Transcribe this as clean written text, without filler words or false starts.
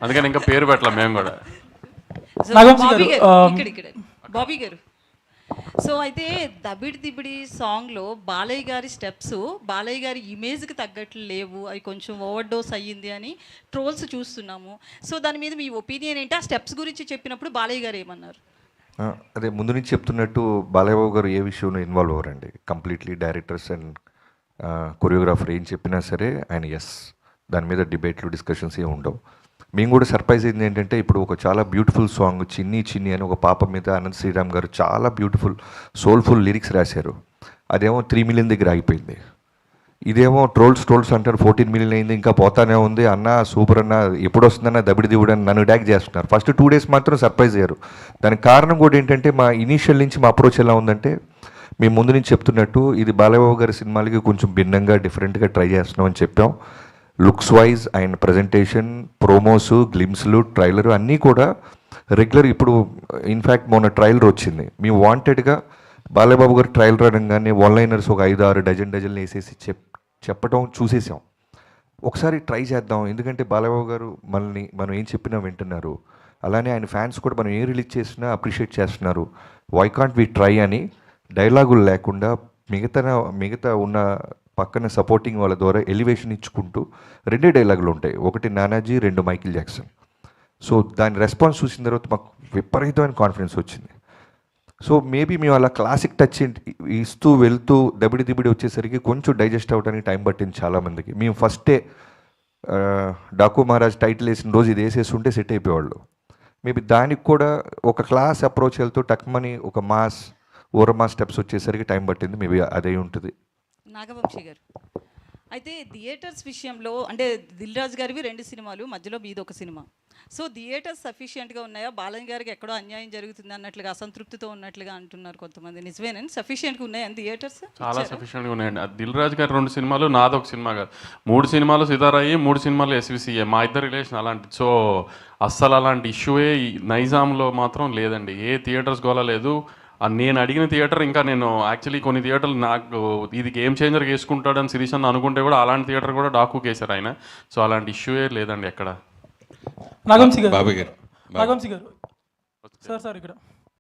అందుకని ఇంకా పేరు పెట్టలేం మేము కూడా. బాబీ గారు, సో అయితే దబిడి దిబిడి సాంగ్లో బాలయ్య గారి స్టెప్స్ బాలయ్య గారి ఇమేజ్కి తగ్గట్లు లేవు, అవి కొంచెం ఓవర్ డోస్ అయ్యింది అని ట్రోల్స్ చూస్తున్నాము. సో దాని మీద మీ ఒపీనియన్ ఏంటి? ఆ స్టెప్స్ గురించి చెప్పినప్పుడు బాలయ్య గారు ఏమన్నారు? అదే ముందు నుంచి చెప్తున్నట్టు బాలయ్య బాబు గారు ఏ విషయంలో ఇన్వాల్వ్ అవ్వరండి. కంప్లీట్లీ డైరెక్టర్స్ అండ్ కొరియోగ్రాఫర్ ఏం చెప్పినా సరే ఆయన ఎస్, దాని మీద డిబేట్లు డిస్కషన్స్ ఏమి ఉండవు. మేము కూడా సర్ప్రైజ్ అయింది ఏంటంటే, ఇప్పుడు ఒక చాలా బ్యూటిఫుల్ సాంగ్ చిన్ని చిన్ని అని ఒక పాప మీద అనంత్ శ్రీరామ్ గారు చాలా బ్యూటిఫుల్ సోల్ఫుల్ లిరిక్స్ రాశారు. అదేమో 3 మిలియన్ దగ్గర ఆగిపోయింది. ఇదేమో ట్రోల్స్ అంటారు 14 మిలియన్ అయింది, ఇంకా పోతానే ఉంది అన్న, సూపర్ అన్న, ఎప్పుడు వస్తుందన్న దబిడి దివుడు అని నన్ను ట్యాగ్ చేస్తున్నారు. ఫస్ట్ 2 డేస్ మాత్రం సర్ప్రైజ్ అయ్యారు. దానికి కారణం కూడా ఏంటంటే, మా ఇనీషియల్ నుంచి మా అప్రోచ్ ఎలా ఉందంటే, మేము ముందు నుంచి చెప్తున్నట్టు ఇది బాలయ్యబాబు గారి సినిమాలకి కొంచెం భిన్నంగా డిఫరెంట్గా ట్రై చేస్తున్నాం అని చెప్పాం. లుక్స్ వైజ్ ఆయన ప్రజెంటేషన్, ప్రోమోస్, గ్లిమ్స్లు, ట్రైలర్ అన్నీ కూడా రెగ్యులర్. ఇప్పుడు ఇన్ఫ్యాక్ట్ మొన్న ట్రైలర్ వచ్చింది, మేము వాంటెడ్గా బాలయ్యబాబు గారు ట్రైలర్ అనగానే ఆన్లైనర్స్ ఒక 5-6 డజన్లు వేసేసి చెప్పడం చూసేసాం. ఒకసారి ట్రై చేద్దాం, ఎందుకంటే బాలయ్యబాబు గారు మనం ఏం చెప్పినా వింటున్నారు, అలానే ఆయన ఫ్యాన్స్ కూడా మనం ఏం రిలీజ్ చేసినా అప్రిషియేట్ చేస్తున్నారు. వై కాంట్ వి ట్రై అని డైలాగులు లేకుండా మిగతా ఉన్న పక్కన సపోర్టింగ్ వాళ్ళ ద్వారా ఎలివేషన్ ఇచ్చుకుంటూ 2 డైలాగులు ఉంటాయి, ఒకటి నానాజీ, 2 మైకిల్ జాక్సన్. సో దాని రెస్పాన్స్ చూసిన తర్వాత మాకు విపరీతమైన కాన్ఫిడెన్స్ వచ్చింది. సో మేబీ మేము అలా క్లాసిక్ టచ్ ఇస్తూ వెళ్తూ దబిడి దిబిడి వచ్చేసరికి కొంచెం డైజెస్ట్ అవ్వడానికి టైం పట్టింది చాలామందికి. మేము ఫస్టే డాకు మహారాజ్ టైటిల్ వేసిన రోజు ఇది వేసేస్తుంటే సెట్ అయిపోయేవాళ్ళు. మేబీ దానికి కూడా ఒక క్లాస్ అప్రోచ్ వెళ్తూ టక్మని ఒక ఓరమా స్టెప్స్ వచ్చేసరికి టైం పట్టింది. మేబీ అదే ఉంటుంది. నాగవంశీ గారు, అయితే థియేటర్స్ విషయంలో అంటే దిల్ రాజు గారివి 2 సినిమాలు, మధ్యలో మీది ఒక సినిమా. సో థియేటర్స్ సఫిషియెంట్గా ఉన్నాయా? బాలయ్య గారికి ఎక్కడో అన్యాయం జరుగుతుంది అన్నట్లుగా, అసంతృప్తితో ఉన్నట్లుగా అంటున్నారు కొంతమంది. నిజమేనండి? సఫిషియెంట్గా ఉన్నాయని థియేటర్స్? చాలా సఫిషియెంట్గా ఉన్నాయండి. దిల్ రాజు గారి 2 సినిమాలు, నాదొక సినిమా కాదు, 3 సినిమాలు సితారాయి, 3 సినిమాలు ఎస్విసిఏ. మా ఇద్దరు రిలేషన్ అలాంటి. సో అస్సలు అలాంటి ఇష్యూయే నైజాంలో మాత్రం లేదండి. ఏ థియేటర్స్ గోలా లేదు. నేను అడిగిన థియేటర్, ఇంకా నేను యాక్చువల్లీ కొన్ని థియేటర్లు నాకు ఇది గేమ్ చేంజర్ వేసుకుంటాడని సిరీస్ అని అనుకుంటే కూడా అలాంటి థియేటర్ కూడా డాకు కేసారు ఆయన. సో అలాంటి ఇష్యూయే లేదండి ఎక్కడ. నాగవంశీ గారు సార్ ఇక్కడ